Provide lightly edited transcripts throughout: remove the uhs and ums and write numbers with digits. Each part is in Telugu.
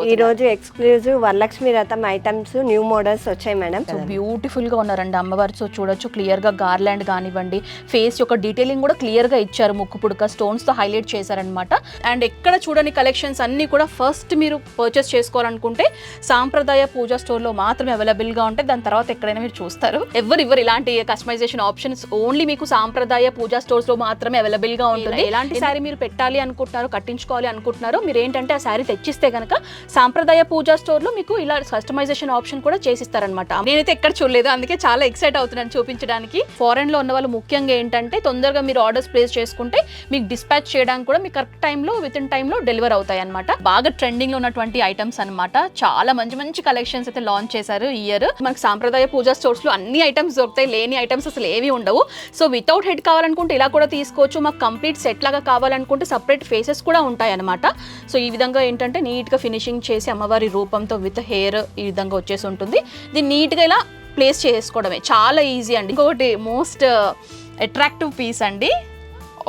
ఈ రోజు ఎక్స్క్లూజివ్ వరలక్ష్మి రథం ఐటమ్స్ న్యూ మోడల్స్ వచ్చాయి మేడం. సో బ్యూటిఫుల్ గా ఉన్నారండి అమ్మవారు. సో చూడొచ్చు క్లియర్ గా గార్లాండ్ కానివ్వండి, ఫేస్ యొక్క డీటెయిలింగ్ కూడా క్లియర్ గా ఇచ్చారు, ముక్కు పుడక స్టోన్స్ తో హైలైట్ చేశారనమాట. అండ్ ఎక్కడ చూడని కలెక్షన్స్ అన్ని కూడా ఫస్ట్ మీరు పర్చేస్ చేసుకోవాలనుకుంటే సాంప్రదాయ పూజా స్టోర్ లో మాత్రమే అవైలబుల్ గా ఉంటాయి. దాని తర్వాత ఎక్కడైనా మీరు చూస్తారు. ఎవరు ఇలాంటి కస్టమైజేషన్ ఆప్షన్స్ ఓన్లీ మీకు సాంప్రదాయ పూజా స్టోర్స్ లో మాత్రమే అవైలబుల్ గా ఉంటుంది. ఎలాంటి శారీ మీరు పెట్టాలి అనుకుంటున్నారో, కట్టించుకోవాలి అనుకుంటున్నారో, మీరు ఏంటంటే ఆ శారీ తెచ్చిస్తే కనుక సాంప్రదాయ పూజా స్టోర్ లో మీకు ఇలా కస్టమైజేషన్ ఆప్షన్ కూడా చేసిస్తారనమాట. నేనైతే ఎక్కడ చూడలేదు, అందుకే చాలా ఎక్సైట్ అవుతున్నాను చూపించడానికి. ఫారెన్ లో ఉన్న వాళ్ళు ముఖ్యంగా ఏంటంటే తొందరగా మీరు ఆర్డర్స్ ప్లేస్ చేసుకుంటే మీకు డిస్పాచ్ చేయడానికి కూడా మీకు కరెక్ట్ టైంలో విత్ ఇన్ టైంలో డెలివర్ అవుతాయి అనమాట. బాగా ట్రెండింగ్ లో ఉన్నటువంటి ఐటమ్స్ అనమాట. చాలా మంచి మంచి కలెక్షన్స్ అయితే లాంచ్ చేశారు ఈ ఇయర్. మనకు సాంప్రదాయ పూజా స్టోర్స్ లో అన్ని ఐటమ్స్ దొరుకుతాయి, లేని ఐటమ్స్ అసలు ఏవి ఉండవు. సో వితౌట్ హెడ్ కావాలనుకుంటే ఇలా కూడా తీసుకోవచ్చు. మాకు కంప్లీట్ సెట్ లాగా కావాలనుకుంటే సపరేట్ ఫేసెస్ కూడా ఉంటాయి అనమాట. సో ఈ విధంగా ఏంటంటే నీట్ గా ఫినిషింగ్ చేసి అమ్మవారి రూపంతో విత్ హెయిర్ ఈ విధంగా వచ్చేసి ఉంటుంది. దీన్ని నీట్ గా ఇలా ప్లేస్ చేసుకోవడమే చాలా ఈజీ అండి. ఇంకొకటి మోస్ట్ అట్రాక్టివ్ పీస్ అండి.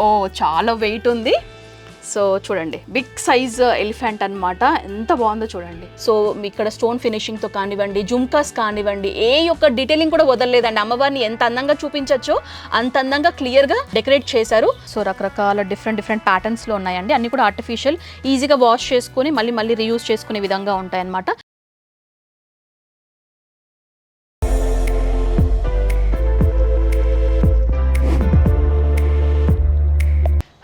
ఓ చాలా వెయిట్ ఉంది. సో చూడండి, బిగ్ సైజ్ ఎలిఫెంట్ అనమాట. ఎంత బాగుందో చూడండి. సో ఇక్కడ స్టోన్ ఫినిషింగ్తో కానివ్వండి, జుమ్కాస్ కానివ్వండి, ఏ యొక్క డీటెయిలింగ్ కూడా వదలలేదండి. అమ్మవారిని ఎంత అందంగా చూపించచ్చో అంత అందంగా క్లియర్గా డెకరేట్ చేశారు. సో రకరకాల డిఫరెంట్ ప్యాటర్న్స్లో ఉన్నాయండి. అన్ని కూడా ఆర్టిఫిషియల్, ఈజీగా వాష్ చేసుకుని మళ్ళీ రీయూజ్ చేసుకునే విధంగా ఉంటాయన్నమాట.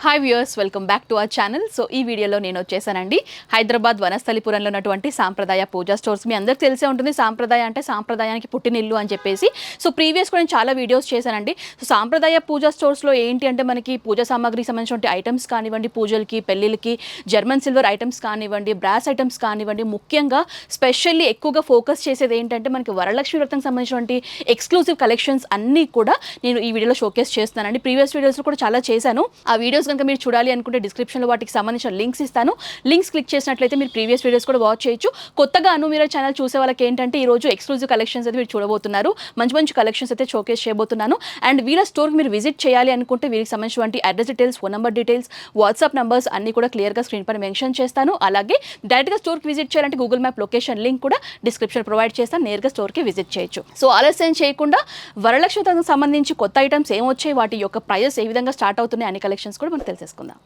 Hi viewers, welcome back to our channel. So ఈ వీడియోలో నేను వచ్చేసానండి హైదరాబాద్ వనస్థలిపురంలో ఉన్నటువంటి సాంప్రదాయ పూజా స్టోర్స్. మీ అందరికీ తెలిసే ఉంటుంది సాంప్రదాయ అంటే సాంప్రదాయానికి పుట్టినిల్లు అని చెప్పేసి. సో ప్రీవియస్ కూడా నేను చాలా వీడియోస్ చేశానండి. సో సాంప్రదాయ పూజా స్టోర్స్లో ఏంటి అంటే మనకి పూజా సామాగ్రికి సంబంధించిన ఐటమ్స్ కానివ్వండి, పూజలకి పెళ్ళిళ్ళకి జర్మన్ సిల్వర్ ఐటమ్స్ కానివ్వండి, బ్రాస్ ఐటమ్స్ కానివ్వండి, ముఖ్యంగా స్పెషల్లీ ఎక్కువగా ఫోకస్ చేసేది ఏంటంటే మనకి వరలక్ష్మి వ్రతం సంబంధించినటువంటి ఎక్స్క్లూజివ్ కలెక్షన్స్ అన్నీ కూడా నేను ఈ వీడియోలో షోకేస్ చేస్తున్నానండి. ప్రీవియస్ వీడియోస్లో కూడా చాలా చేశాను. ఆ వీడియోస్ కనుక మీరు చూడాలి అనుకుంటే డిస్క్రిప్షన్లో వాటికి సంబంధించిన లింక్స్ ఇస్తాను. లింక్స్ క్లిక్ చేసినట్లయితే మీరు ప్రీవియస్ వీడియోస్ కూడా వాచ్ చేయొచ్చు. కొత్తగా మీరు ఛానల్ చూసే వాళ్ళకి ఏంటంటే ఈ రోజు ఎక్స్క్లూజివ్ కలెక్షన్స్ అయితే మీరు చూడబోతున్నారు. మంచి కలెక్షన్స్ అయితే షోకేస్ చేయబోతున్నాను. అండ్ వీళ్ళ స్టోర్కి మీరు విజిట్ చేయాలి అనుకుంటే వీరికి సంబంధించినటువంటి address details, phone number details, WhatsApp numbers అన్ని కూడా క్లియర్గా స్క్రీన్ పైన మెన్షన్ చేస్తాను. అలాగే డైరెక్ట్గా స్టోర్కి విజిట్ చేయాలంటే గూగుల్ మ్యాప్ లొకేషన్ లింక్ కూడా డిస్క్రిప్షన్ ప్రొవైడ్ చేస్తాను. నేరుగా స్టోర్కి విజిట్ చేయొచ్చు. సో ఆలస్యం చేయకుండా వరలక్ష్మి వ్రతానికి సంబంధించి కొత్త ఐటమ్స్ ఏమొచ్చాయి, వాటి యొక్క ప్రైజెస్ ఏ విధంగా స్టార్ట్ అవుతున్నాయి అనే కలెక్షన్స్ కూడా మనం తెలుసుకుందాం.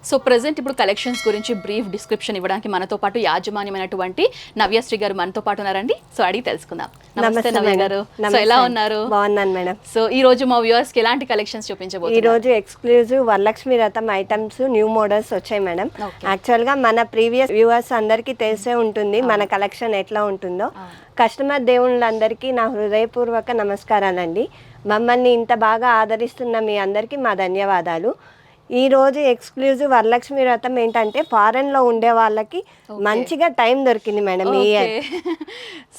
సో ప్రజెంట్ ఇప్పుడు కలెక్షన్స్ గురించి బ్రీఫ్ డిస్క్రిప్షన్ ఇవ్వడానికి మనతో పాటు యాజమాన్యమైనటువంటి నవ్యశ్రీ గారు మనతో పాటు ఉన్నారండి. సో అడిగి తెలుసుకుందాం. నమస్తే నవ్య గారు. సో ఎలా ఉన్నారు? బాగున్నాను మేడం. సో ఈ రోజు మా వ్యూవర్స్ కి ఎలాంటి కలెక్షన్స్ చూపించబోతున్నారు? ఈ రోజు ఎక్స్క్లూజివ్ వరలక్ష్మి రథం ఐటమ్స్ న్యూ మోడల్స్ వచ్చాయి మేడం. యాక్చువల్ గా మన ప్రీవియస్ వ్యూవర్స్ అందరికీ తెలిసే ఉంటుంది మన కలెక్షన్ ఎట్లా ఉంటుందో. కస్టమర్ దేవుళ్ళందరికీ నా హృదయపూర్వక నమస్కారాలండి. మమ్మల్ని ఇంత బాగా ఆదరిస్తున్న మీ అందరికీ మా ధన్యవాదాలు. ఈ రోజు ఎక్స్క్లూజివ్ వరలక్ష్మి వ్రతం ఏంటంటే ఫారెన్ లో ఉండే వాళ్ళకి మంచిగా టైం దొరికింది మేడం ఈ ఇయర్.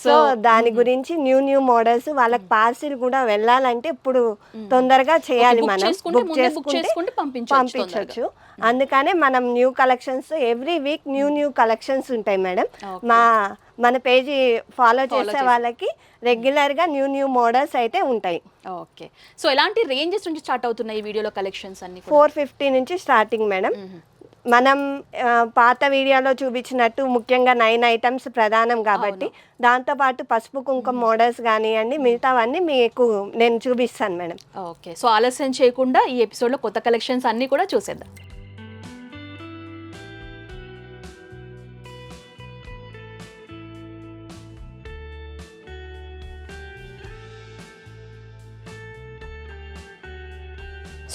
సో దాని గురించి న్యూ మోడల్స్ వాళ్ళకి పార్సిల్ కూడా వెళ్ళాలంటే ఇప్పుడు తొందరగా చేయాలి, మనం బుక్ చేసుకుంటే పంపించవచ్చు. అందుకనే మనం new collections every week new collections ఉంటాయి మేడం. మన పేజీ ఫాలో చేసే వాళ్ళకి రెగ్యులర్గా న్యూ మోడల్స్ అయితే ఉంటాయి. ఓకే. సో ఎలాంటి రేంజెస్ నుంచి స్టార్ట్ అవుతున్నాయి ఈ వీడియోలో కలెక్షన్స్ అన్ని? 450 నుంచి స్టార్టింగ్ మేడం. మనం పాత వీడియోలో చూపించినట్టు ముఖ్యంగా 9 ఐటమ్స్ ప్రధానం కాబట్టి దాంతోపాటు పసుపు కుంకుమ మోడల్స్ కానివ్వండి, మిగతావన్నీ మీకు నేను చూపిస్తాను మేడం. ఓకే. సో ఆలస్యం చేయకుండా ఈ ఎపిసోడ్లో కొత్త కలెక్షన్స్ అన్నీ కూడా చూసేద్దాం.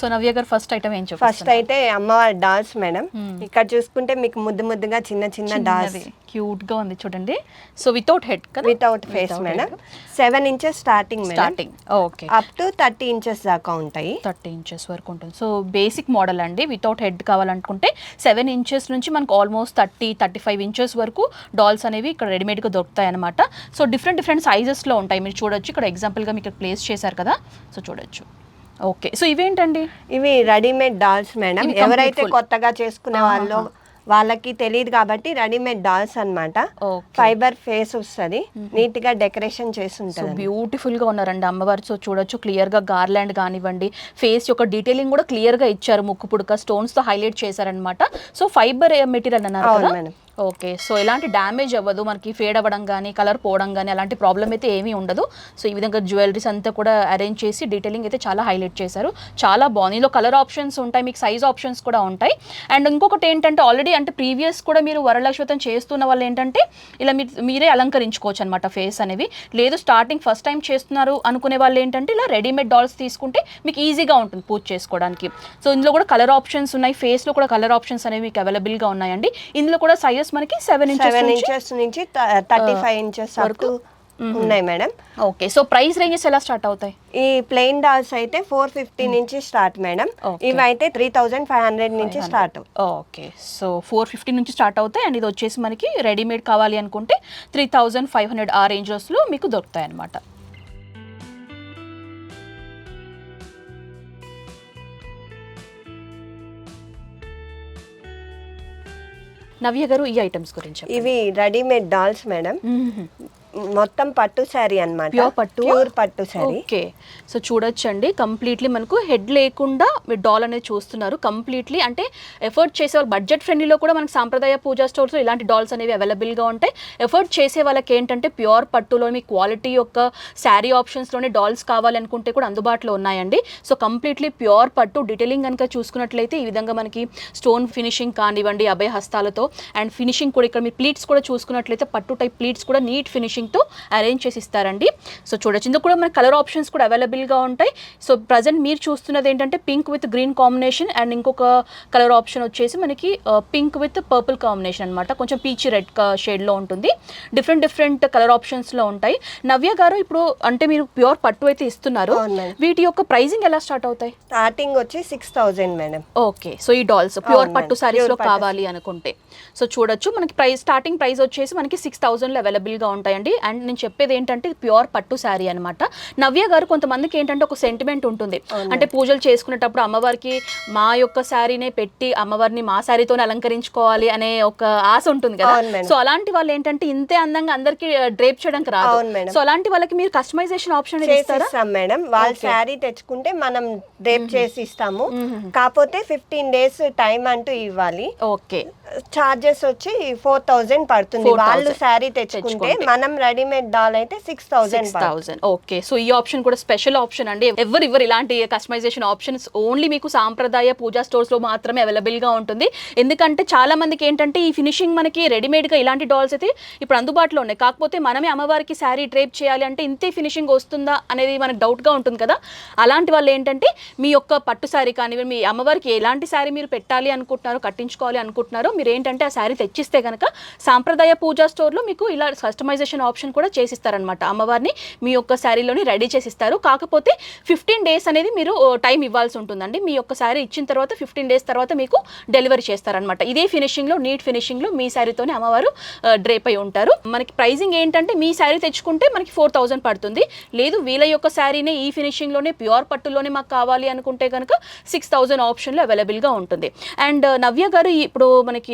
సో నవ్య గారు ఫస్ట్ ఐటమ్ ఏం చూపిస్తారు? ఫస్ట్ అయితే అమ్మవారి డాల్స్ మేడం. ఇక్కడ చూసుకుంటే మీకు ముద్దుగా చిన్న డాల్స్ క్యూట్ గా ఉంది చూడండి. సో వితౌట్ హెడ్ కదా, without face madam. 7 inches starting. Okay. Up to 30 inches దాకా ఉంటాయి. 30 ఇంచెస్ వరకు ఉంటుంది. సో బేసిక్ మోడల్ అండి. వితౌట్ హెడ్ కావాలనుకుంటే 7 ఇంచెస్ నుంచి మనకు ఆల్మోస్ట్ 30-35 ఇంచెస్ వరకు డాల్స్ అనేవి ఇక్కడ రెడీమేడ్ గా దొరుకుతాయి అనమాట. సో డిఫరెంట్ సైజెస్ లో ఉంటాయి. మీరు చూడొచ్చు ఇక్కడ ఎగ్జాంపుల్ గా మీకు ప్లేస్ చేశారు కదా, సో చూడొచ్చు. ఓకే. సో ఇవేంటండి? ఇవి రెడీమేడ్ డాల్స్ మేడం. ఎవరైతే కొత్తగా చేసుకునే వాళ్ళకి తెలియదు కాబట్టి రెడీమేడ్ డాల్స్ అన్నమాట. ఫైబర్ ఫేస్ వస్తుంది, నీట్ గా డెకరేషన్ చేసి ఉంటుంది. బ్యూటిఫుల్ గా ఉన్నారండి అమ్మవారు. సో చూడొచ్చు క్లియర్ గా గార్లాండ్ కానివ్వండి, ఫేస్ యొక్క డీటెయిలింగ్ కూడా క్లియర్ గా ఇచ్చారు, ముక్కు పుడక స్టోన్స్ తో హైలైట్ చేశారనమాట. సో ఫైబర్ మెటీరియల్ అన్నారు కదా. ఓకే, సో ఎలాంటి డ్యామేజ్ అవ్వదు, మనకి ఫేడ్ అవ్వడం కానీ కలర్ పోవడం కానీ అలాంటి ప్రాబ్లం అయితే ఏమీ ఉండదు. సో ఈ విధంగా జ్యువెలరీస్ అంతా కూడా అరేంజ్ చేసి డీటెయిలింగ్ అయితే చాలా హైలైట్ చేశారు. చాలా బాగుంది. ఇందులో కలర్ ఆప్షన్స్ ఉంటాయి, మీకు సైజ్ ఆప్షన్స్ కూడా ఉంటాయి. అండ్ ఇంకొకటి ఏంటంటే ఆల్రెడీ అంటే ప్రీవియస్ కూడా మీరు వరలక్ష్మి వ్రతం చేస్తున్న వాళ్ళు ఏంటంటే ఇలా మీరే అలంకరించుకోవచ్చు అనమాట ఫేస్ అనేవి. లేదు స్టార్టింగ్ ఫస్ట్ టైం చేస్తున్నారు అనుకునే వాళ్ళు ఏంటంటే ఇలా రెడీమేడ్ డాల్స్ తీసుకుంటే మీకు ఈజీగా ఉంటుంది పూజ చేసుకోవడానికి. సో ఇందులో కూడా కలర్ ఆప్షన్స్ ఉన్నాయి, ఫేస్లో కూడా కలర్ ఆప్షన్స్ అనేవి మీకు అవైలబుల్గా ఉన్నాయండి. ఇందులో కూడా సైజెస్ మనకి 7 ఇంచెస్ నుంచి 35 ఇంచెస్ వరకు ఉన్నాయి madam. Okay, so price ranges ఎలా స్టార్ట్ అవుతాయి? ఈ ప్లెయిన్ డాల్స్ అయితే 450 నుంచి స్టార్ట్ మేడం. ఇవి అయితే 3500 నుంచి స్టార్ట్. ఓకే, సో 450 నుంచి స్టార్ట్ అవుతాయి. అండ్ ఇది వచ్చేసి మనకి రెడీమేడ్ కావాలి అనుకుంటే 3500 ఆ రేంజెస్లో మీకు దొరుకుతాయి అన్నమాట. నవ్య గారు ఈ ఐటమ్స్ గురించి ఇవి రెడీమేడ్ డాల్స్ మేడం. మొత్తం పట్టు శారీ అన్నమాట, ప్యూర్ పట్టు శారీ. ఓకే, సో చూడొచ్చండి కంప్లీట్లీ మనకు హెడ్ లేకుండా మీరు డాల్ అనేది చూస్తున్నారు. కంప్లీట్లీ అంటే ఎఫర్ట్ చేసే వాళ్ళు బడ్జెట్ ఫ్రెండ్లీలో కూడా మనకు సాంప్రదాయ పూజా స్టోర్స్లో ఇలాంటి డాల్స్ అనేవి అవైలబుల్గా ఉంటాయి. ఎఫర్ట్ చేసే వాళ్ళకి ఏంటంటే ప్యూర్ పట్టులో మీ క్వాలిటీ యొక్క శారీ ఆప్షన్స్లోనే డాల్స్ కావాలనుకుంటే కూడా అందుబాటులో ఉన్నాయండి. సో కంప్లీట్లీ ప్యూర్ పట్టు డీటెయిలింగ్ కనుక చూసుకున్నట్లయితే ఈ విధంగా మనకి స్టోన్ ఫినిషింగ్ కానివ్వండి, అభయ హస్తాలతో అండ్ ఫినిషింగ్ కూడా ఇక్కడ మీ ప్లీట్స్ కూడా చూసుకున్నట్లయితే పట్టు టైప్ ప్లీట్స్ కూడా నీట్ ఫినిషింగ్ తో అరేంజ్ చేసి ఇస్తారండి. సో చూడొచ్చు ఇందులో కూడా మనకి కలర్ ఆప్షన్స్ కూడా అవైలబుల్గా ఉంటాయి. సో ప్రజెంట్ మీరు చూస్తున్నది ఏంటంటే pink with green combination and ఇంకొక కలర్ ఆప్షన్ వచ్చేసి మనకి పింక్ విత్ పర్పుల్ కాంబినేషన్ అనమాట. కొంచెం పీచ్ రెడ్ షేడ్లో ఉంటుంది. డిఫరెంట్ కలర్ ఆప్షన్స్లో ఉంటాయి. నవ్య గారు ఇప్పుడు అంటే మీరు ప్యూర్ పట్టు అయితే ఇస్తున్నారు, వీటి యొక్క ప్రైజింగ్ ఎలా స్టార్ట్ అవుతాయి? స్టార్టింగ్ వచ్చి 6000 మేడం. ఓకే, సో ఈ డాల్స్ ప్యూర్ పట్టు సారీస్లో కావాలి అనుకుంటే సో చూడొచ్చు మనకి స్టార్టింగ్ ప్రైస్ వచ్చేసి మనకి 6000లో అవైలబుల్గా ఉంటాయండి. అండ్ నేను చెప్పేది ఏంటంటే ప్యూర్ పట్టు శారీ అనమాట. నవ్య గారు కొంతమందికి ఏంటంటే ఒక సెంటిమెంట్ ఉంటుంది, అంటే పూజలు చేసుకునేటప్పుడు అమ్మవారికి మా యొక్క శారీనే పెట్టి అమ్మవారిని మా శారీతోనే అలంకరించుకోవాలి అనే ఒక ఆశ ఉంటుంది కదా. సో అలాంటి వాళ్ళు ఏంటంటే ఇంతే అందంగా అందరికి డ్రేప్ చేయడానికి రాదు. సో అలాంటి వాళ్ళకి మీరు కస్టమైజేషన్ ఆప్షన్ ఇస్తారా మేడం? వాళ్ళ శారీ తెచ్చుకుంటే మనం డ్రేప్ చేసి ఇస్తాము, కాకపోతే 15 days టైం అంటూ ఇవ్వాలి. ఓకే, చార్జెస్ వచ్చి 4000 పడుతుంది వాళ్ళు శారీ తెచ్చుకుంటే. మనం రెడీమేడ్ డాల్ అయితే 6000. ఓకే, సో ఈ ఆప్షన్ కూడా స్పెషల్ ఆప్షన్ అండి. ఎవరు ఇలాంటి కస్టమైజేషన్ ఆప్షన్స్ ఓన్లీ మీకు సాంప్రదాయ పూజా స్టోర్స్ లో మాత్రమే అవైలబుల్ గా ఉంటుంది. ఎందుకంటే చాలా మందికి ఏంటంటే ఈ ఫినిషింగ్ మనకి రెడీమేడ్ గా ఇలాంటి డాల్స్ అయితే ఇప్పుడు అందుబాటులో ఉన్నాయి, కాకపోతే మనమే అమ్మవారికి శారీ డ్రేప్ చేయాలి అంటే ఇంతే ఫినిషింగ్ వస్తుందా అనేది మనకు డౌట్ గా ఉంటుంది కదా. అలాంటి వాళ్ళు ఏంటంటే మీ యొక్క పట్టు శారీ కానీ మీ అమ్మవారికి ఎలాంటి శారీ మీరు పెట్టాలి అనుకుంటున్నారో కట్టించుకోవాలి అనుకుంటున్నారో మీరు ఏంటంటే ఆ శారీ తెచ్చిస్తే కనుక సాంప్రదాయ పూజా స్టోర్లో మీకు ఇలా కస్టమైజేషన్ ఆప్షన్ కూడా చేసిస్తారనమాట. అమ్మవారిని మీ యొక్క శారీలోని రెడీ చేసిస్తారు. కాకపోతే 15 days అనేది మీరు టైం ఇవ్వాల్సి ఉంటుందండి. మీ యొక్క శారీ ఇచ్చిన తర్వాత 15 days తర్వాత మీకు డెలివరీ చేస్తారనమాట. ఇదే ఫినిషింగ్లో నీట్ ఫినిషింగ్లో మీ శారీతోనే అమ్మవారు డ్రేప్ అయి ఉంటారు. మనకి ప్రైజింగ్ ఏంటంటే మీ శారీ తెచ్చుకుంటే మనకి 4000 పడుతుంది. లేదు వీళ్ళ యొక్క శారీనే ఈ ఫినిషింగ్లోనే ప్యూర్ పట్టులోనే మాకు కావాలి అనుకుంటే కనుక 6000 ఆప్షన్లో అవైలబుల్గా ఉంటుంది. అండ్ నవ్య గారు ఇప్పుడు మనకి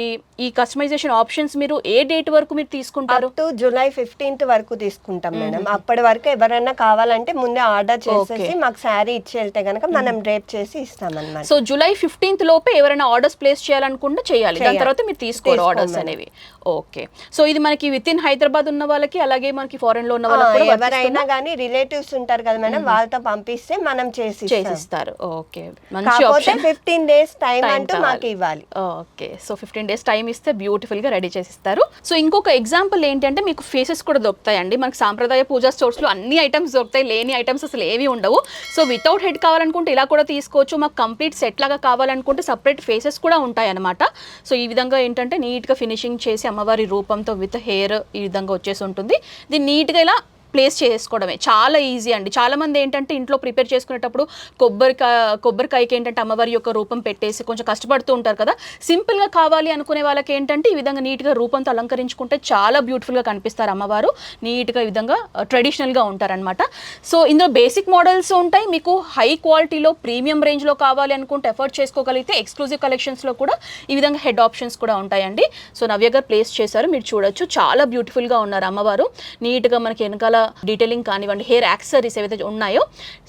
ఈ కస్టమైజేషన్ ఆప్షన్స్ మీరు ఏ డేట్ వరకు మీరు తీసుకుంటారు? జూలై 15th వరకు తీసుకుంటాం మేడం. అప్పటి వరకు ఎవరైనా కావాలంటే ముందే ఆర్డర్ చేసేసి మాకు శారీ ఇచ్చి వెళ్తే కనుక మనం డ్రేప్ చేసి ఇస్తామన్నమాట. సో జూలై 15th లోపే ఎవరైనా ఆర్డర్స్ ప్లేస్ చేయాలనుకుంటే చేయాలి, దాని తర్వాత మీరు తీసుకోరు ఆర్డర్స్ అనేవి. ఓకే, సో ఇది మనకి విత్ ఇన్ హైదరాబాద్ ఉన్న వాళ్ళకి అలాగే మనకి ఫారెన్ లో ఉన్న వాళ్ళకి ఎవరైనా కానీ రిలేటివ్స్ ఉంటారు కదా మేడం, వాళ్ళతో పంపిస్తే మనం చేసిస్తారు. ఓకే, మంచి ఆప్షన్. 15 days టైం అంటూ మాకు ఇవ్వాలి. ఓకే, సో 15 days టైం ఇస్తే బ్యూటిఫుల్ గా రెడీ చేసిస్తారు. సో ఇంకొక ఎగ్జాంపుల్ ఏంటంటే మీకు ఫేసెస్ కూడా దొరుకుతాయండి. మనకి సాంప్రదాయ పూజా స్టోర్స్ లో అన్ని ఐటమ్స్ దొరుకుతాయి, లేని ఐటమ్స్ అసలు ఏవి ఉండవు. సో వితౌట్ హెడ్ కావాలనుకుంటే ఇలా కూడా తీసుకోవచ్చు. మాకు కంప్లీట్ సెట్ లాగా కావాలనుకుంటే సపరేట్ ఫేసెస్ కూడా ఉంటాయి అన్నమాట. సో ఈ విధంగా ఏంటంటే నీట్ గా ఫినిషింగ్ చేసి అమ్మవారి రూపంతో విత్ హెయిర్ ఈ విధంగా వచ్చేసి ఉంటుంది. దీన్ని నీట్ గా ఇలా ప్లేస్ చేసుకోవడమే చాలా ఈజీ అండి. చాలామంది ఏంటంటే ఇంట్లో ప్రిపేర్ చేసుకునేటప్పుడు కొబ్బరికాయకి ఏంటంటే అమ్మవారి యొక్క రూపం పెట్టేసి కొంచెం కష్టపడుతూ ఉంటారు కదా. సింపుల్గా కావాలి అనుకునే వాళ్ళకి ఏంటంటే ఈ విధంగా నీట్గా రూపంతో అలంకరించుకుంటే చాలా బ్యూటిఫుల్గా కనిపిస్తారు అమ్మవారు. నీట్గా ఈ విధంగా ట్రెడిషనల్గా ఉంటారనమాట. సో ఇందులో బేసిక్ మోడల్స్ ఉంటాయి. మీకు హై క్వాలిటీలో ప్రీమియం రేంజ్లో కావాలి అనుకుంటే ఎఫర్ట్ చేసుకోగలిగితే ఎక్స్క్లూజివ్ కలెక్షన్స్లో కూడా ఈ విధంగా హెడ్ ఆప్షన్స్ కూడా ఉంటాయండి. సో నవ్య గారు ప్లేస్ చేశారు, మీరు చూడొచ్చు. చాలా బ్యూటిఫుల్గా ఉన్నారు అమ్మవారు. నీట్గా మనకి వెనకాల డీటెయిలింగ్ కానివ్వండి, హెయిర్ యాక్సెసరీస్ ఏవైతే ఉన్నాయో,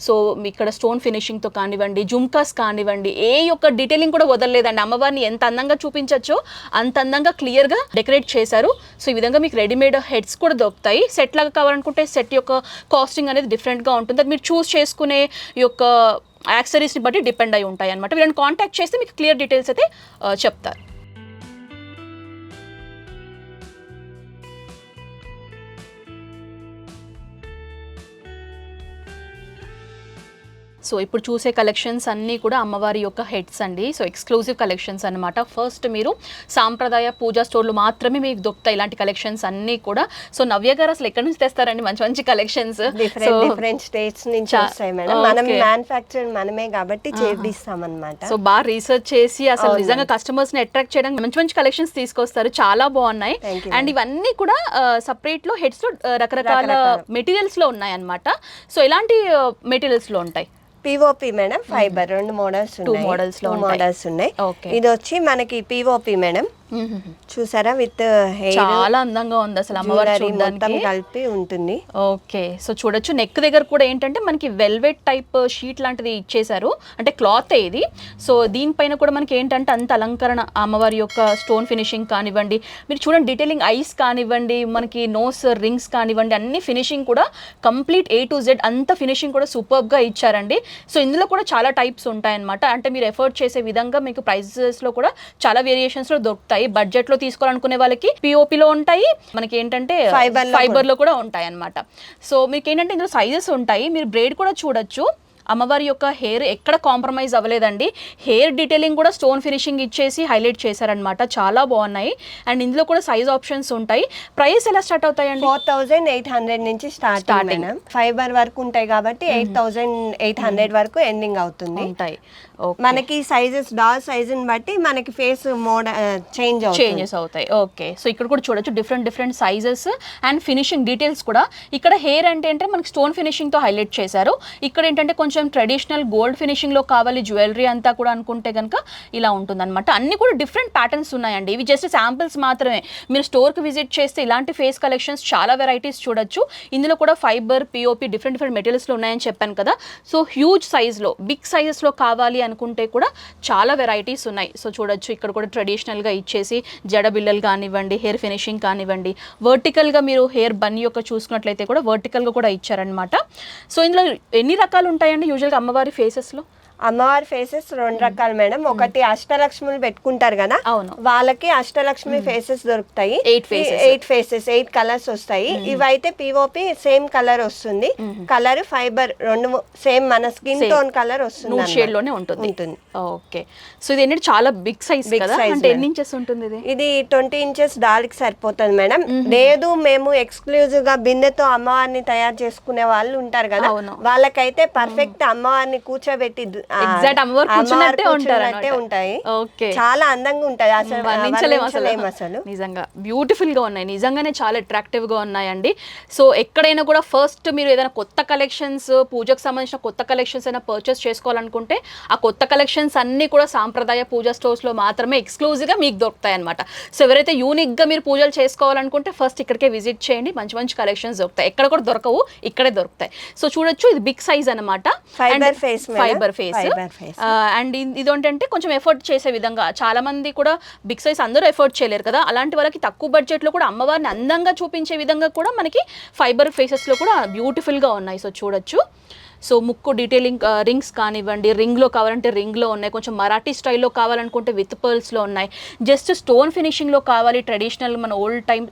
సో ఇక్కడ స్టోన్ ఫినిషింగ్తో కానివ్వండి, జుమ్కాస్ కానివ్వండి, ఏ యొక్క డీటెయిలింగ్ కూడా వదలలేదండి. అమ్మవారిని ఎంత అందంగా చూపించచ్చో అంత అందంగా క్లియర్గా డెకరేట్ చేశారు. సో ఈ విధంగా మీకు రెడీమేడ్ హెడ్స్ కూడా దొరుకుతాయి. సెట్ లాగా కావాలనుకుంటే సెట్ యొక్క కాస్టింగ్ అనేది డిఫరెంట్గా ఉంటుంది. అది మీరు చూస్ చేసుకునే యొక్క యాక్సెసరీస్ని బట్టి డిపెండ్ అయి ఉంటాయి అనమాట. వీళ్ళని కాంటాక్ట్ చేస్తే మీకు క్లియర్ డీటెయిల్స్ అయితే చెప్తారు. సో ఇప్పుడు చూసే కలెక్షన్స్ అన్నీ కూడా అమ్మవారి యొక్క హెడ్స్ అండి. సో ఎక్స్క్లూజివ్ కలెక్షన్స్ అనమాట. ఫస్ట్ మీరు సాంప్రదాయ పూజా స్టోర్లు మాత్రమే మీకు దొరుకుతాయి ఇలాంటి కలెక్షన్స్ అన్నీ కూడా. సో నవ్య గారు అసలు ఎక్కడి నుంచి తెస్తారండి మంచి మంచి కలెక్షన్స్? డిఫరెంట్ స్టేట్స్ నుంచి వస్తాయి మేడం. మనం మ్యానుఫ్యాక్చర్ మనమే కాబట్టి చేపిస్తాం అన్నమాట. సో బాగా రీసెర్చ్ చేసి అసలు నిజంగా కస్టమర్స్ ని అట్రాక్ట్ చేయడానికి మంచి మంచి కలెక్షన్స్ తీసుకొస్తారు. చాలా బాగున్నాయి. అండ్ ఇవన్నీ కూడా సపరేట్ లో హెడ్స్ లో రకరకాల మెటీరియల్స్ లో ఉన్నాయి అన్నమాట. సో ఎలాంటి మెటీరియల్స్ లో ఉంటాయి? పిఓపి మేడం, ఫైబర్, 2 మోడల్స్ ఉన్నాయి. ఇది వచ్చి మనకి పిఓపి మేడం, చూసారా, విత్ చాలా అందంగా ఉంది అసలు అమ్మవారి చూడడానికి కలిపి ఉంటుంది. ఓకే, సో చూడొచ్చు నెక్ దగ్గర కూడా ఏంటంటే మనకి వెల్వెట్ టైప్ షీట్ లాంటిది ఇచ్చేసారు, అంటే క్లాత్ ఇది. సో దీనిపైన కూడా మనకి ఏంటంటే అంత అలంకరణ అమ్మవారి యొక్క స్టోన్ ఫినిషింగ్ కానివ్వండి, మీరు చూడండి డీటెయిలింగ్ ఐస్ కానివ్వండి, మనకి నోస్ రింగ్స్ కానివ్వండి, అన్ని ఫినిషింగ్ కూడా కంప్లీట్ A to Z అంత ఫినిషింగ్ కూడా సూపర్బ్ గా ఇచ్చారండి. సో ఇందులో కూడా చాలా టైప్స్ ఉంటాయన్నమాట. అంటే మీరు ఎఫర్ట్ చేసే విధంగా మీకు ప్రైజెస్ లో కూడా చాలా వేరియేషన్స్ లో దొరుకుతాయి. బడ్జెట్ లో తీసుకోవాలనుకునే వాళ్ళకి పిఓపిలో ఉంటాయి, మనకి ఏంటంటే ఫైబర్ లో కూడా ఉంటాయి అన్నమాట. సో మీకు ఏంటంటే ఇందులో సైజెస్ ఉంటాయి. మీరు బ్రేడ్ కూడా చూడొచ్చు. అమ్మవారి యొక్క హెయిర్ ఎక్కడ కాంప్రమైజ్ అవ్వలేదండి. హెయిర్ డీటెయిలింగ్ కూడా స్టోన్ ఫినిషింగ్ ఇచ్చేసి హైలైట్ చేశారనమాట. చాలా బాగున్నాయి. అండ్ ఇందులో కూడా సైజ్ ఆప్షన్స్ ఉంటాయి. ప్రైస్ ఎలా స్టార్ట్ అవుతాయండి? 4800 నుంచి స్టార్టింగ్. ఫైబర్ వరకు ఉంటాయి కాబట్టి 8800 వరకు ఎండింగ్ అవుతుంది ఉంటాయి. మనకి సైజెస్ డాల్ సైజ్ ని బట్టి మనకి ఫేస్ చేంజెస్ అవుతాయి. ఓకే, సో ఇక్కడ కూడా చూడొచ్చు different sizes and finishing details కూడా. ఇక్కడ హెయిర్ అంటే మనకి స్టోన్ ఫినిషింగ్ తో హైలైట్ చేశారు. ఇక్కడ ఏంటంటే కొంచెం ట్రెడిషనల్ గోల్డ్ ఫినిషింగ్ లో కావాలి జ్యువెలరీ అంతా కూడా అనుకుంటే కనుక ఇలా ఉంటుంది అనమాట. అన్ని కూడా డిఫరెంట్ ప్యాటర్న్స్ ఉన్నాయండి. ఇవి జస్ట్ శాంపిల్స్ మాత్రమే. మీరు స్టోర్ కి విజిట్ చేస్తే ఇలాంటి ఫేస్ కలెక్షన్స్ చాలా వెరైటీస్ చూడొచ్చు. ఇందులో కూడా ఫైబర్, పిఓపి డిఫరెంట్ మెటీరియల్స్ లో ఉన్నాయని చెప్పాను కదా. సో హ్యూజ్ సైజ్ లో, బిగ్ సైజెస్ లో కావాలి అనుకుంటే కూడా చాలా వెరైటీస్ ఉన్నాయి. సో చూడొచ్చు ఇక్కడ కూడా ట్రెడిషనల్ గా ఇచ్చేసి జడ బిల్లలు కానివ్వండి, హెయిర్ ఫినిషింగ్ కానివ్వండి, వర్టికల్ గా మీరు హెయిర్ బన్ యొక్క చూసుకున్నట్లయితే కూడా వర్టికల్ గా కూడా ఇచ్చారనమాట. సో ఇందులో ఎన్ని రకాలు ఉంటాయండి యూజువల్గా అమ్మవారి ఫేసెస్ లో? అమ్మవారి ఫేసెస్ 2 రకాలు మేడం. ఒకటి అష్టలక్ష్ములు పెట్టుకుంటారు కదా, వాళ్ళకి అష్టలక్ష్మి ఫేసెస్ దొరుకుతాయి. 8 ఫేసెస్ 8 కలర్స్ వస్తాయి. ఇవైతే పిఓపి సేమ్ కలర్ వస్తుంది. కలర్ ఫైబర్ 2 సేమ్ మన స్కిన్ టోన్ కలర్ వస్తుంది, షేడ్ లోనే ఉంటుంది. ఓకే, సో ఇది ఏంటంటే చాలా బిగ్ సైజ్ కదా, అంటే ఎన్ని ఇంచెస్ ఉంటుంది? ఇది 20 ఇంచెస్ డాల్కి సరిపోతుంది మేడం. లేదు మేము ఎక్స్క్లూజివ్ గా బిందెతో అమ్మవారిని తయారు చేసుకునే వాళ్ళు ఉంటారు కదా, వాళ్ళకైతే పర్ఫెక్ట్ అమ్మవారిని కూర్చోబెట్టి ఎగ్జాక్ట్ అమ్మవారు కూర్చున్నట్టే ఉంటాయి. ఓకే, చాలా అందంగా ఉంటాయి. అసలు నిజంగా బ్యూటిఫుల్ గా ఉన్నాయి. నిజంగానే చాలా అట్రాక్టివ్ గా ఉన్నాయండి. సో ఎక్కడైనా కూడా ఫస్ట్ మీరు ఏదైనా కొత్త కలెక్షన్స్, పూజకు సంబంధించిన కొత్త కలెక్షన్స్ అయినా పర్చేస్ చేసుకోవాలనుకుంటే ఆ కొత్త కలెక్షన్స్ అన్ని కూడా సాంప్రదాయ పూజా స్టోర్స్ లో మాత్రమే ఎక్స్క్లూజివ్ గా మీకు దొరుకుతాయి అనమాట. సో ఎవరైతే యూనిక్ గా మీరు పూజలు చేసుకోవాలనుకుంటే ఫస్ట్ ఇక్కడికే విజిట్ చేయండి. మంచి మంచి కలెక్షన్స్ దొరుకుతాయి. ఎక్కడ కూడా దొరకవు, ఇక్కడే దొరుకుతాయి. సో చూడొచ్చు ఇది బిగ్ సైజ్ అనమాట. Fibre face. అండ్ ఇది ఏంటంటే కొంచెం ఎఫర్ట్ చేసే విధంగా, చాలా మంది కూడా బిగ్ సైజ్ అందరూ ఎఫర్ట్ చేయలేరు కదా, అలాంటి వాళ్ళకి తక్కువ బడ్జెట్ లో కూడా అమ్మవారిని అందంగా చూపించే విధంగా కూడా మనకి ఫైబర్ ఫేసెస్ లో కూడా బ్యూటిఫుల్ గా ఉన్నాయి. సో చూడొచ్చు. సో ముక్కు డీటెయిలింగ్ రింగ్స్ కానివ్వండి, రింగ్లో కావాలంటే రింగ్లో ఉన్నాయి, కొంచెం మరాఠీ స్టైల్లో కావాలనుకుంటే విత్ పర్ల్స్లో ఉన్నాయి, జస్ట్ స్టోన్ ఫినిషింగ్లో కావాలి, ట్రెడిషనల్ మన ఓల్డ్ టైం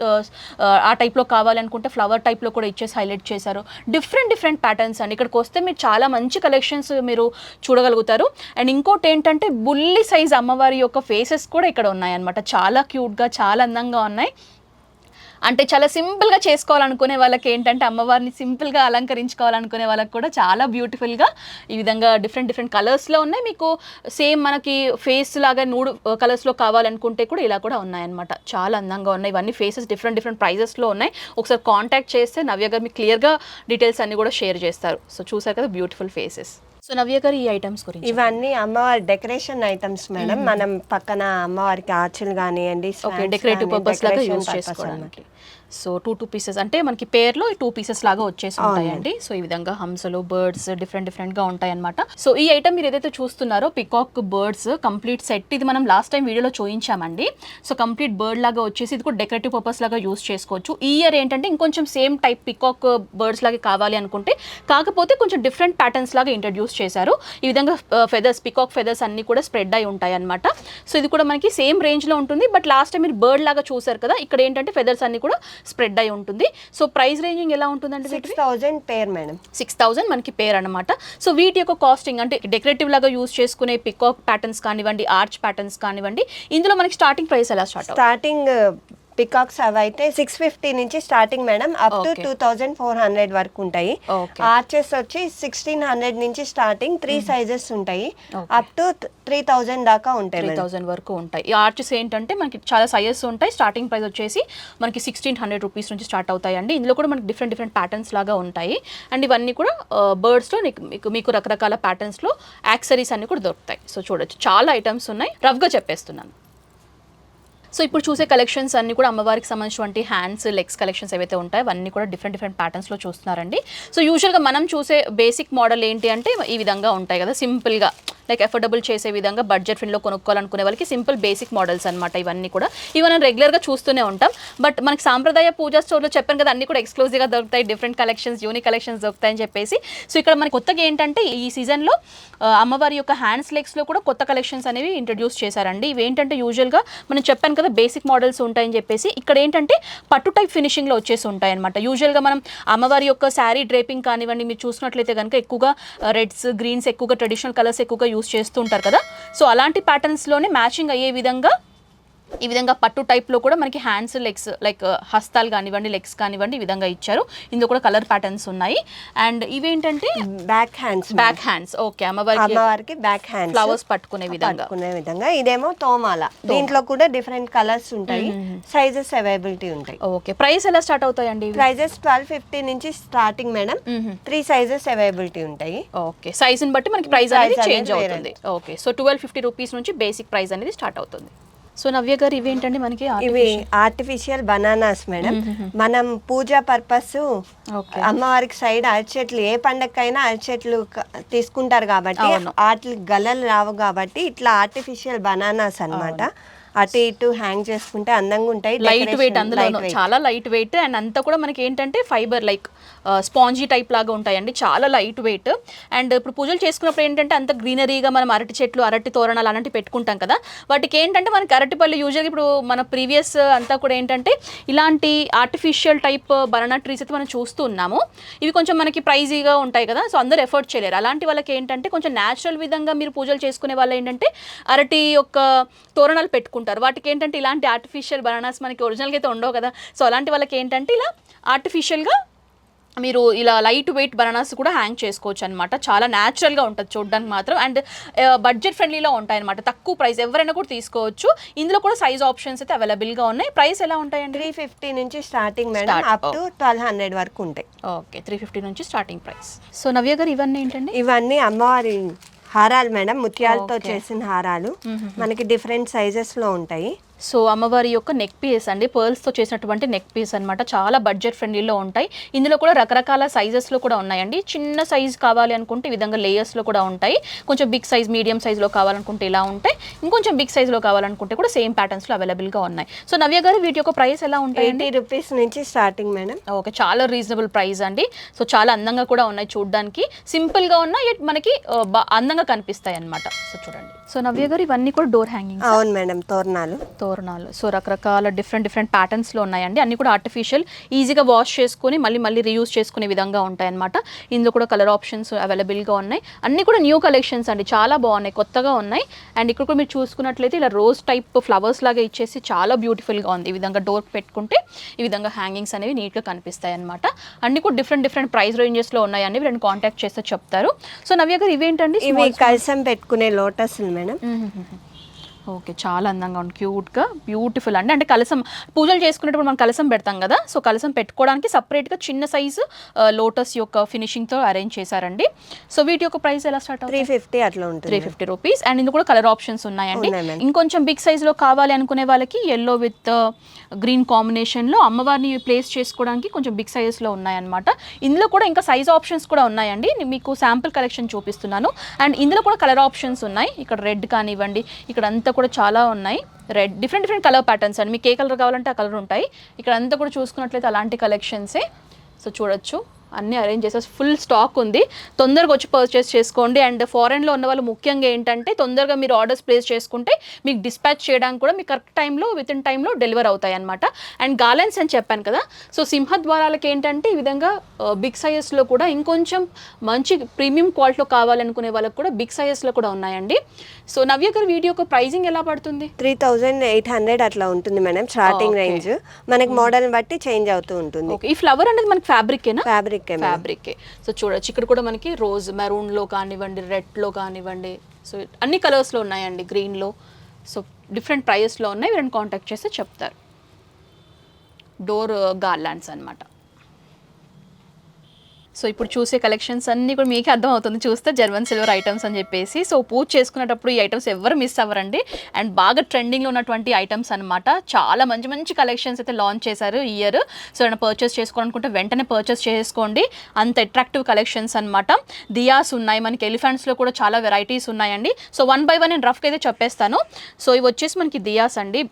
ఆ టైప్లో కావాలనుకుంటే ఫ్లవర్ టైప్లో కూడా ఇచ్చేసి హైలైట్ చేశారు. డిఫరెంట్ ప్యాటర్న్స్ అండి. ఇక్కడికి వస్తే మీరు చాలా మంచి కలెక్షన్స్ మీరు చూడగలుగుతారు. అండ్ ఇంకోటి ఏంటంటే బుల్లి సైజ్ అమ్మవారి యొక్క ఫేసెస్ కూడా ఇక్కడ ఉన్నాయన్నమాట. చాలా క్యూట్గా, చాలా అందంగా ఉన్నాయి. అంటే చాలా సింపుల్గా చేసుకోవాలనుకునే వాళ్ళకి ఏంటంటే అమ్మవారిని సింపుల్గా అలంకరించుకోవాలనుకునే వాళ్ళకి కూడా చాలా బ్యూటిఫుల్గా ఈ విధంగా డిఫరెంట్ కలర్స్లో ఉన్నాయి. మీకు సేమ్ మనకి ఫేస్ లాగా 3 కలర్స్లో కావాలనుకుంటే కూడా ఇలా కూడా ఉన్నాయన్నమాట. చాలా అందంగా ఉన్నాయి. ఇవన్నీ ఫేసెస్ డిఫరెంట్ ప్రైజెస్లో ఉన్నాయి. ఒకసారి కాంటాక్ట్ చేస్తే నవ్య గారు మీకు క్లియర్గా డీటెయిల్స్ అన్ని కూడా షేర్ చేస్తారు. సో చూసారు కదా బ్యూటిఫుల్ ఫేసెస్. సో నవ్య గారు ఈ ఐటమ్స్ గురించి ఇవన్నీ అమ్మవారి డెకరేషన్ ఐటమ్స్ మేడం. మనం పక్కన అమ్మవారికి ఆర్చులు కానివ్వండి, ఓకే డెకరేటివ్ పర్పస్ లాగా యూజ్ చేసుకోవడానికి. సో 2 పీసెస్ అంటే మనకి పేర్లో 2 పీసెస్ లాగా వచ్చేసి ఉంటాయండి. సో ఈ విధంగా హంసలు బర్డ్స్ డిఫరెంట్ గా ఉంటాయి అనమాట. సో ఈ ఐటమ్ మీరు ఏదైతే చూస్తున్నారో పికాక్ బర్డ్స్ కంప్లీట్ సెట్, ఇది మనం లాస్ట్ టైం వీడియోలో చూపించామండి. సో కంప్లీట్ బర్డ్ లాగా వచ్చేసి ఇది కూడా డెకరేటివ్ పర్పస్ లాగా యూజ్ చేసుకోవచ్చు. ఈ ఇయర్ ఏంటంటే ఇంకొంచెం సేమ్ టైప్ పికాక్ బర్డ్స్ లాగా కావాలి అనుకుంటే, కాకపోతే కొంచెం డిఫరెంట్ ప్యాటర్న్స్ లాగా ఇంట్రడ్యూస్ చేశారు. ఈ విధంగా ఫెదర్స్ పికాక్ ఫెదర్స్ అన్ని కూడా స్ప్రెడ్ అయి ఉంటాయి అనమాట. సో ఇది కూడా మనకి సేమ్ రేంజ్ లో ఉంటుంది. బట్ లాస్ట్ టైం మీరు బర్డ్ లాగా చూసారు కదా, ఇక్కడ ఏంటంటే ఫెదర్స్ అన్ని కూడా స్ప్రెడ్ అయి ఉంటుంది. సో ప్రైస్ రేంజింగ్ ఎలా ఉంటుందంటే 6,000 పేర్ మేడం. 6,000 మనకి పేర్ అనమాట. సో వీటి యొక్క కాస్టింగ్ అంటే డెకరేటివ్ లాగా యూజ్ చేసుకునే పికాక్ ప్యాటర్న్స్ కానివ్వండి, ఆర్చ్ ప్యాటర్న్స్ కానివ్వండి, ఇందులో మనకి స్టార్టింగ్ ప్రైస్ ఎలా స్టార్టింగ్ పికాక్స్ అవి అయితే 650 నుంచి స్టార్టింగ్ మేడం, అప్ టు 2,400 వరకు ఉంటాయి. ఆర్చెస్ వచ్చి 1,600 నుంచి స్టార్టింగ్, 3 సైజెస్ ఉంటాయి, అప్ టు 3,000 దాకా ఉంటాయి. 3,000 వరకు ఉంటాయి. ఈ ఆర్చెస్ ఏంటంటే మనకి చాలా సైజెస్ ఉంటాయి. స్టార్టింగ్ ప్రైస్ వచ్చేసి మనకి 1,600 రూపీస్ నుంచి స్టార్ట్ అవుతాయండి. ఇందులో కూడా మనకి డిఫరెంట్ ప్యాటర్న్స్ లాగా ఉంటాయి. అండ్ ఇవన్నీ కూడా బర్డ్స్లో మీకు రకరకాల ప్యాటర్న్స్లో యాక్సరీస్ అన్ని కూడా దొరుకుతాయి. సో చూడొచ్చు చాలా ఐటమ్స్ ఉన్నాయి, రఫ్గా చెప్పేస్తున్నాను. సో ఇప్పుడు చూసే కలెక్షన్స్ అన్ని కూడా అమ్మవారికి సంబంధించినటువంటి హ్యాండ్స్ లెగ్స్ కలెక్షన్స్ ఏవైతే ఉంటాయో అవన్నీ కూడా డిఫరెంట్ ప్యాటర్న్స్లో చూస్తున్నారండి. సో యూజువల్గా మనం చూసే బేసిక్ మోడల్ ఏంటి అంటే ఈ విధంగా ఉంటాయి కదా, సింపుల్గా లైక్ అఫోర్డబుల్ చేసే విధంగా బడ్జెట్ ఫ్రెండ్లో కొనుక్కోవాలనుకునే వాళ్ళకి సింపుల్ బేసిక్ మోడల్స్ అనమాట. ఇవన్నీ కూడా మనం రెగ్యులర్గా చూస్తూనే ఉంటాం. బట్ మనకి సాంప్రదాయ పూజా స్టోర్లో చెప్పాను కదా, అన్ని కూడా ఎక్స్క్లూజివ్గా దొరుకుతాయి, డిఫరెంట్ కలెక్షన్స్ యూనిక్ కలెక్షన్స్ దొరుకుతాయని చెప్పేసి. సో ఇక్కడ మనకి కొత్తగా ఏంటంటే ఈ సీజన్లో అమ్మవారి యొక్క హ్యాండ్స్ లెగ్స్లో కూడా కొత్త కలెక్షన్స్ అనేవి ఇంట్రడ్యూస్ చేశారండి. ఇవి ఏంటంటే యూజువల్గా మనం చెప్పాను కదా బేసిక్ మోడల్స్ ఉంటాయని చెప్పేసి, ఇక్కడ ఏంటంటే పట్టు టైప్ ఫినిషింగ్లో వచ్చేసి ఉంటాయి అనమాట. యూజువల్గా మనం అమ్మవారి యొక్క శారీ డ్రేపింగ్ కానివ్వండి, మీరు చూసినట్లయితే కనుక ఎక్కువగా రెడ్స్ గ్రీన్స్ ఎక్కువగా ట్రెడిషనల్ కలర్స్ ఎక్కువగా యూజ్ చేస్తూ ఉంటారు కదా. సో అలాంటి ప్యాటర్న్స్లోనే మ్యాచింగ్ అయ్యే విధంగా ఈ విధంగా పట్టు టైప్లో కూడా మనకి హ్యాండ్స్ లెగ్స్ లైక్ హస్తాలు కానివ్వండి, లెగ్స్ కానివ్వండి, ఈ విధంగా ఇచ్చారు. ఇందులో కూడా కలర్ ప్యాటర్న్స్ ఉన్నాయి. అండ్ ఇవేంటంటే బ్యాక్ హ్యాండ్స్. ఓకే అమ్మవారికి బ్యాక్ హ్యాండ్స్ ఫ్లవర్స్ పట్టుకునే విధంగా. ఇదేమో తోమాల, దీంట్లో కూడా డిఫరెంట్ కలర్స్ ఉంటాయి, సైజెస్ అవైలబిలిటీ ఉంటాయి. ఓకే ప్రైస్ ఎలా స్టార్ట్ అవుతాయండి? ప్రైజెస్ 1250 నుంచి స్టార్టింగ్ మేడం. 3 సైజెస్ అవైలబిలిటీ ఉంటాయి. ఓకే సైజుని బట్టి మనకి ప్రైస్ అనేది చేంజ్ అవుతుంది. ఓకే సో 1250 రూపీస్ నుంచి బేసిక్ ప్రైస్ అనేది స్టార్ట్ అవుతుంది. సో నవ్య గారు ఇవేంటండి మనకి? ఇవి ఆర్టిఫిషియల్ బనానాస్ మేడం. మనం పూజా పర్పస్ అమ్మవారికి సైడ్ అరచెట్లు ఏ పండగకైనా అరచెట్లు తీసుకుంటారు కాబట్టి వాటి గలలు రావు కాబట్టి ఇట్లా ఆర్టిఫిషియల్ బనానాస్ అన్నమాట. అటు ఇటు హ్యాంగ్ చేసుకుంటే అందంగా ఉంటాయి. లైట్ వెయిట్, అందులో చాలా లైట్ వెయిట్. అండ్ అంతా కూడా మనకి ఏంటంటే ఫైబర్ లైక్ స్పాంజీ టైప్ లాగా ఉంటాయండి, చాలా లైట్ వెయిట్. అండ్ ఇప్పుడు పూజలు చేసుకున్నప్పుడు ఏంటంటే అంత గ్రీనరీగా మనం అరటి చెట్లు అరటి తోరణాలు అలాంటివి పెట్టుకుంటాం కదా, వాటికి ఏంటంటే మనకి అరటిపళ్ళు యూజువల్గా ఇప్పుడు మన ప్రీవియస్ అంతా కూడా ఏంటంటే ఇలాంటి ఆర్టిఫిషియల్ టైప్ బనానా ట్రీస్ అయితే మనం చూస్తూ ఉన్నాము. ఇవి కొంచెం మనకి ప్రైజీగా ఉంటాయి కదా, సో అందరూ ఎఫర్ట్ చేయలేరు. అలాంటి వాళ్ళకి ఏంటంటే కొంచెం న్యాచురల్ విధంగా మీరు పూజలు చేసుకునే వాళ్ళు ఏంటంటే అరటి యొక్క తోరణాలు పెట్టుకుంటారు. వాటికి ఏంటంటే ఇలాంటి ఆర్టిఫిషియల్ బనానాస్ మనకి ఒరిజినల్గా అయితే ఉండవు కదా, సో అలాంటి వాళ్ళకి ఏంటంటే ఇలా ఆర్టిఫిషియల్గా మీరు ఇలా లైట్ వెయిట్ బనానాస్ కూడా హ్యాంగ్ చేసుకోవచ్చు అనమాట. చాలా న్యాచురల్గా ఉంటుంది చూడడానికి మాత్రం. అండ్ బడ్జెట్ ఫ్రెండ్లీలో ఉంటాయి అనమాట, తక్కువ ప్రైస్, ఎవరైనా కూడా తీసుకోవచ్చు. ఇందులో కూడా సైజ్ ఆప్షన్స్ అయితే అవైలబుల్గా ఉన్నాయి. ప్రైస్ ఎలా ఉంటాయండి? 350 నుంచి స్టార్టింగ్ మేడం, అప్ టు 1200 వరకు ఉంటాయి. ఓకే 350 నుంచి స్టార్టింగ్ ప్రైస్. సో నవ్య గారు ఇవన్నీ ఏంటండి? ఇవన్నీ అమ్మవారి హారాలు మేడం, ముత్యాలతో చేసిన హారాలు. మనకి డిఫరెంట్ సైజెస్ లో ఉంటాయి. సో అమ్మవారి యొక్క నెక్ పీస్ అండి, పర్ల్స్తో చేసినటువంటి నెక్ పీస్ అనమాట. చాలా బడ్జెట్ ఫ్రెండ్లీలో ఉంటాయి. ఇందులో కూడా రకరకాల సైజెస్లో కూడా ఉన్నాయండి. చిన్న సైజ్ కావాలి అనుకుంటే ఈ విధంగా లేయర్స్లో కూడా ఉంటాయి. కొంచెం బిగ్ సైజ్ మీడియం సైజ్లో కావాలనుకుంటే ఇలా ఉంటాయి. ఇంకొంచెం బిగ్ సైజ్లో కావాలనుకుంటే కూడా సేమ్ ప్యాటర్న్స్లో అవైలబుల్గా ఉన్నాయి. సో నవ్య గారు వీటి యొక్క ప్రైస్ ఎలా ఉంటాయి? 80 రూపీస్ నుంచి స్టార్టింగ్ మేడం. ఓకే చాలా రీజనబుల్ ప్రైస్ అండి. సో చాలా అందంగా కూడా ఉన్నాయి చూడడానికి, సింపుల్గా ఉన్నాయి యట్ మనకి అందంగా కనిపిస్తాయి అనమాట. సో చూడండి. సో నవ్య గారు ఇవన్నీ కూడా డోర్ హ్యాంగింగ్. అవును మేడం, తోరణాలు. సో రకరకాల డిఫరెంట్ ప్యాటర్న్స్లో ఉన్నాయండి. అన్ని కూడా ఆర్టిఫిషియల్, ఈజీగా వాష్ చేసుకొని మళ్ళీ రీయూజ్ చేసుకునే విధంగా ఉంటాయన్నమాట. ఇందులో కూడా కలర్ ఆప్షన్స్ అవైలబుల్గా ఉన్నాయి. అన్ని కూడా న్యూ కలెక్షన్స్ అండి, చాలా బాగున్నాయి, కొత్తగా ఉన్నాయి. అండ్ ఇక్కడ కూడా మీరు చూసుకున్నట్లయితే ఇలా రోజ్ టైప్ ఫ్లవర్స్ లాగా ఇచ్చేసి చాలా బ్యూటిఫుల్గా ఉంది. ఈ విధంగా డోర్ పెట్టుకుంటే ఈ విధంగా హ్యాంగింగ్స్ అనేవి నీట్గా కనిపిస్తాయి అనమాట. అన్ని కూడా డిఫరెంట్ ప్రైస్ రేంజెస్లో ఉన్నాయండి. వీళ్ళని కాంటాక్ట్ చేస్తే చెప్తారు. సో నవ్య గారు ఇవేంటండి? ఇవి కలసం పెట్టుకునే లోటస్ మేడం. ఓకే, చాలా అందంగా ఉంది, క్యూట్గా బ్యూటిఫుల్ అండి. అంటే కలసం పూజలు చేసుకునేటప్పుడు మనం కలసం పెడతాం కదా, సో కలసం పెట్టుకోవడానికి సపరేట్గా చిన్న సైజు లోటస్ యొక్క ఫినిషింగ్తో అరేంజ్ చేశారండి. సో వీటి యొక్క ప్రైస్ ఎలా స్టార్ట్ అవుతుంది? 350 అట్లా ఉంటుంది. 350 రూపీస్. అండ్ ఇందులో కూడా కలర్ ఆప్షన్స్ ఉన్నాయండి. ఇంకొంచెం బిగ్ సైజులో కావాలి అనుకునే వాళ్ళకి ఎల్లో విత్ గ్రీన్ కాంబినేషన్లో అమ్మవారిని ప్లేస్ చేసుకోవడానికి కొంచెం బిగ్ సైజెస్లో ఉన్నాయన్నమాట. ఇందులో కూడా ఇంకా సైజ్ ఆప్షన్స్ కూడా ఉన్నాయండి. మీకు శాంపుల్ కలెక్షన్ చూపిస్తున్నాను. అండ్ ఇందులో కూడా కలర్ ఆప్షన్స్ ఉన్నాయి. ఇక్కడ రెడ్ కానివ్వండి, ఇక్కడ అంతా కూడా చాలా ఉన్నాయి. రెడ్ డిఫరెంట్ కలర్ ప్యాటర్న్స్ అండి. మీకు ఏ కలర్ కావాలంటే ఆ కలర్ ఉంటాయి. ఇక్కడ అంతా కూడా చూసుకున్నట్లయితే అలాంటి కలెక్షన్సే. సో చూడొచ్చు, అన్నీ అరేంజ్ చేసేసి ఫుల్ స్టాక్ ఉంది. తొందరగా వచ్చి పర్చేస్ చేసుకోండి. అండ్ ఫారెన్లో ఉన్న వాళ్ళు ముఖ్యంగా ఏంటంటే తొందరగా మీరు ఆర్డర్స్ ప్లేస్ చేసుకుంటే మీకు డిస్పాచ్ చేయడానికి కూడా మీకు కరెక్ట్ టైంలో విత్ ఇన్ టైంలో డెలివర్ అవుతాయి అనమాట. అండ్ గార్లెన్స్ అని చెప్పాను కదా, సో సింహద్వారాలకి ఏంటంటే ఈ విధంగా బిగ్ సైజెస్లో కూడా ఇంకొంచెం మంచి ప్రీమియం క్వాలిటీలో కావాలనుకునే వాళ్ళకి కూడా బిగ్ సైజెస్లో కూడా ఉన్నాయండి. సో నవ్య గారు వీడియో యొక్క ప్రైజింగ్ ఎలా పడుతుంది? 3800 అట్లా ఉంటుంది మేడం స్టార్టింగ్ రేంజ్. మనకి మోడల్ బట్టి చేంజ్ అవుతూ ఉంటుంది. ఓకే, ఈ ఫ్లవర్ అనేది మనకి ఫ్యాబ్రికేనా? ఫ్యాబ్రిక్. సో చూడొచ్చు, ఇక్కడ కూడా మనకి రోజ్ మెరూన్లో కానివ్వండి, రెడ్లో కానివ్వండి, సో అన్ని కలర్స్లో ఉన్నాయండి, గ్రీన్లో. సో డిఫరెంట్ ప్రైజెస్లో ఉన్నాయి. వీళ్ళని కాంటాక్ట్ చేస్తే చెప్తారు. డోర్ గార్లాండ్స్ అనమాట. సో ఇప్పుడు చూసే కలెక్షన్స్ అన్నీ కూడా మీకే అర్థమవుతుంది చూస్తే, జర్మన్ సిల్వర్ ఐటమ్స్ అని చెప్పేసి. సో పూజ చేసుకునేటప్పుడు ఈ ఐటమ్స్ ఎవరు మిస్ అవ్వరండి. అండ్ బాగా ట్రెండింగ్లో ఉన్నటువంటి ఐటమ్స్ అనమాట. చాలా మంచి కలెక్షన్స్ అయితే లాంచ్ చేశారు ఈ ఇయర్. సో ఏమైనా పర్చేస్ చేసుకోవాలనుకుంటే వెంటనే పర్చేస్ చేసుకోండి. అంత అట్రాక్టివ్ కలెక్షన్స్ అనమాట. దియాస్ ఉన్నాయి మనకి, ఎలిఫెంట్స్లో కూడా చాలా వెరైటీస్ ఉన్నాయండి. సో 1 by 1 నేను రఫ్గా అయితే చెప్పేస్తాను. సో ఇవి వచ్చేసి మనకి దియాస్ అండి.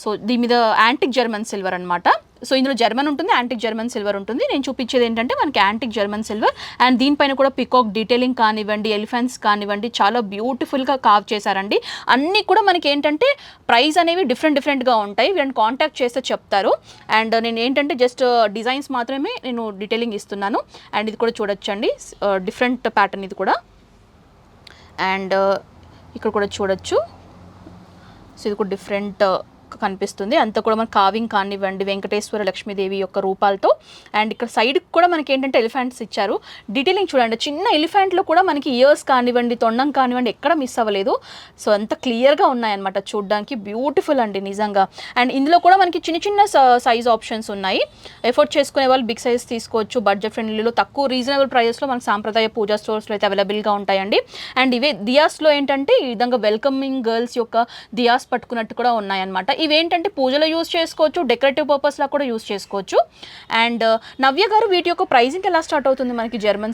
సో దీని మీద యాంటిక్ జర్మన్ సిల్వర్ అనమాట. సో ఇందులో జర్మన్ ఉంటుంది, యాంటిక్ జర్మన్ సిల్వర్ ఉంటుంది. నేను చూపించేది ఏంటంటే మనకి యాంటిక్ జర్మన్ సిల్వర్. అండ్ దీనిపైన కూడా పికాక్ డీటెయిలింగ్ కానివ్వండి, ఎలిఫెంట్స్ కానివ్వండి, చాలా బ్యూటిఫుల్గా కార్వ్ చేశారండి. అన్నీ కూడా మనకి ఏంటంటే ప్రైస్ అనేవి డిఫరెంట్గా ఉంటాయి. వీళ్ళని కాంటాక్ట్ చేస్తే చెప్తారు. అండ్ నేను ఏంటంటే జస్ట్ డిజైన్స్ మాత్రమే నేను డీటెయిలింగ్ ఇస్తున్నాను. అండ్ ఇది కూడా చూడొచ్చండి, డిఫరెంట్ ప్యాటర్న్ ఇది కూడా. అండ్ ఇక్కడ కూడా చూడొచ్చు, సో ఇది కూడా డిఫరెంట్ కనిపిస్తుంది. అంతా కూడా మన కావింగ్ కానివ్వండి, వెంకటేశ్వర లక్ష్మీదేవి యొక్క రూపాలతో. అండ్ ఇక్కడ సైడ్కి కూడా మనకి ఏంటంటే ఎలిఫెంట్స్ ఇచ్చారు. డీటెయిలింగ్ చూడండి, చిన్న ఎలిఫెంట్లో కూడా మనకి ఇయర్స్ కానివ్వండి, తొండం కానివ్వండి ఎక్కడ మిస్ అవ్వలేదు. సో అంత క్లియర్గా ఉన్నాయన్నమాట, చూడడానికి బ్యూటిఫుల్ అండి నిజంగా. అండ్ ఇందులో కూడా మనకి చిన్న సైజ్ ఆప్షన్స్ ఉన్నాయి. ఎఫోర్డ్ చేసుకునే వాళ్ళు బిగ్ సైజ్ తీసుకోవచ్చు. బడ్జెట్ ఫ్రెండ్లీలో తక్కువ రీజనబుల్ ప్రైజెస్లో మనకి సాంప్రదాయ పూజా స్టోర్స్లో అయితే అవైలబుల్గా ఉంటాయండి. అండ్ ఇవే దియాస్లో ఏంటంటే ఈ విధంగా వెల్కమింగ్ గర్ల్స్ యొక్క దియాస్ పట్టుకున్నట్టు కూడా ఉన్నాయన్నమాట. ఇవేంటంటే పూజలో యూస్ చేసుకోవచ్చు, డెకరేటివ్ పర్పస్ లా కూడా యూస్ చేసుకోవచ్చు. అండ్ నవ్య గారు వీటి యొక్క ప్రైసింగ్ ఎలా స్టార్ట్ అవుతుంది మనకి? జర్మన్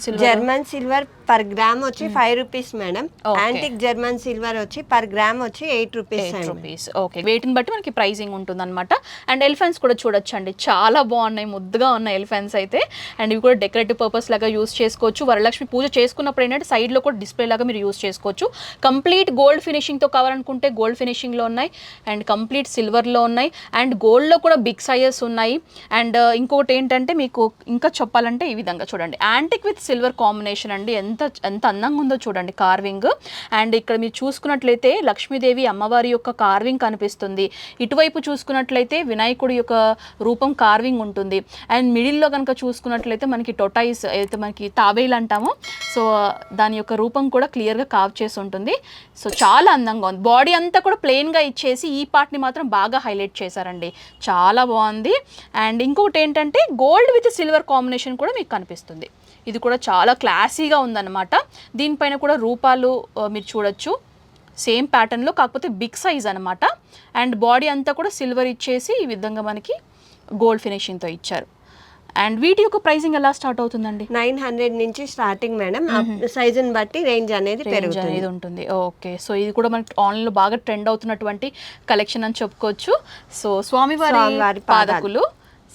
సిల్వర్ పర్ గ్రామ్ వచ్చి 5 rupees madam. Antique German silver వచ్చి పర్ గ్రామ్ వచ్చి 8 రూపీస్. ఓకే, వెయిట్ని బట్టి మనకి ప్రైసింగ్ ఉంటుంది అనమాట. అండ్ ఎలిఫెంట్స్ కూడా చూడొచ్చండి, చాలా బాగున్నాయి, ముద్దుగా ఉన్నాయి ఎలిఫెంట్స్ అయితే. అండ్ ఇవి కూడా డెకరేటివ్ పర్పస్ లాగా యూస్ చేసుకోవచ్చు. వరలక్ష్మి పూజ చేసుకున్నప్పుడు ఏంటంటే సైడ్లో కూడా డిస్ప్లే లాగా మీరు యూస్ చేసుకోవచ్చు. కంప్లీట్ గోల్డ్ ఫినిషింగ్తో కావాలనుకుంటే గోల్డ్ ఫినిషింగ్లో ఉన్నాయి. అండ్ కంప్లీట్ సిల్వర్లో ఉన్నాయి. అండ్ గోల్డ్లో కూడా బిగ్ సైజెస్ ఉన్నాయి. అండ్ ఇంకొకటి ఏంటంటే మీకు ఇంకా చెప్పాలంటే ఈ విధంగా చూడండి, యాంటిక్ విత్ సిల్వర్ కాంబినేషన్ అండి. ఎంత అందంగా ఉందో చూడండి కార్వింగ్. అండ్ ఇక్కడ మీరు చూసుకున్నట్లయితే లక్ష్మీదేవి అమ్మవారి యొక్క కార్వింగ్ కనిపిస్తుంది. ఇటువైపు చూసుకున్నట్లయితే వినాయకుడి యొక్క రూపం కార్వింగ్ ఉంటుంది. అండ్ మిడిల్లో కనుక చూసుకున్నట్లయితే మనకి టొటైస్ అయితే మనకి తాబేలు అంటామో, సో దాని యొక్క రూపం కూడా క్లియర్గా కార్వ్ చేసి ఉంటుంది. సో చాలా అందంగా ఉంది. బాడీ అంతా కూడా ప్లెయిన్గా ఇచ్చేసి ఈ పార్ట్ని మాత్రం బాగా హైలైట్ చేశారండి, చాలా బాగుంది. అండ్ ఇంకొకటి ఏంటంటే గోల్డ్ విత్ సిల్వర్ కాంబినేషన్ కూడా మీకు కనిపిస్తుంది. ఇది కూడా చాలా క్లాసీగా ఉందన్నమాట. దీనిపైన కూడా రూపాలు మీరు చూడొచ్చు, సేమ్ ప్యాటర్న్లో కాకపోతే బిగ్ సైజ్ అనమాట. అండ్ బాడీ అంతా కూడా సిల్వర్ ఇచ్చేసి ఈ విధంగా మనకి గోల్డ్ ఫినిషింగ్తో ఇచ్చారు. అండ్ వీటి యొక్క ప్రైసింగ్ ఎలా స్టార్ట్ అవుతుందండి? 900 నుంచి స్టార్టింగ్ మేడం. సైజుని బట్టి రేంజ్ అనేది ఉంటుంది. ఓకే, సో ఇది కూడా మనకి ఆన్లైన్లో బాగా ట్రెండ్ అవుతున్నటువంటి కలెక్షన్ అని చెప్పుకోవచ్చు. సో స్వామివారి పాదకులు,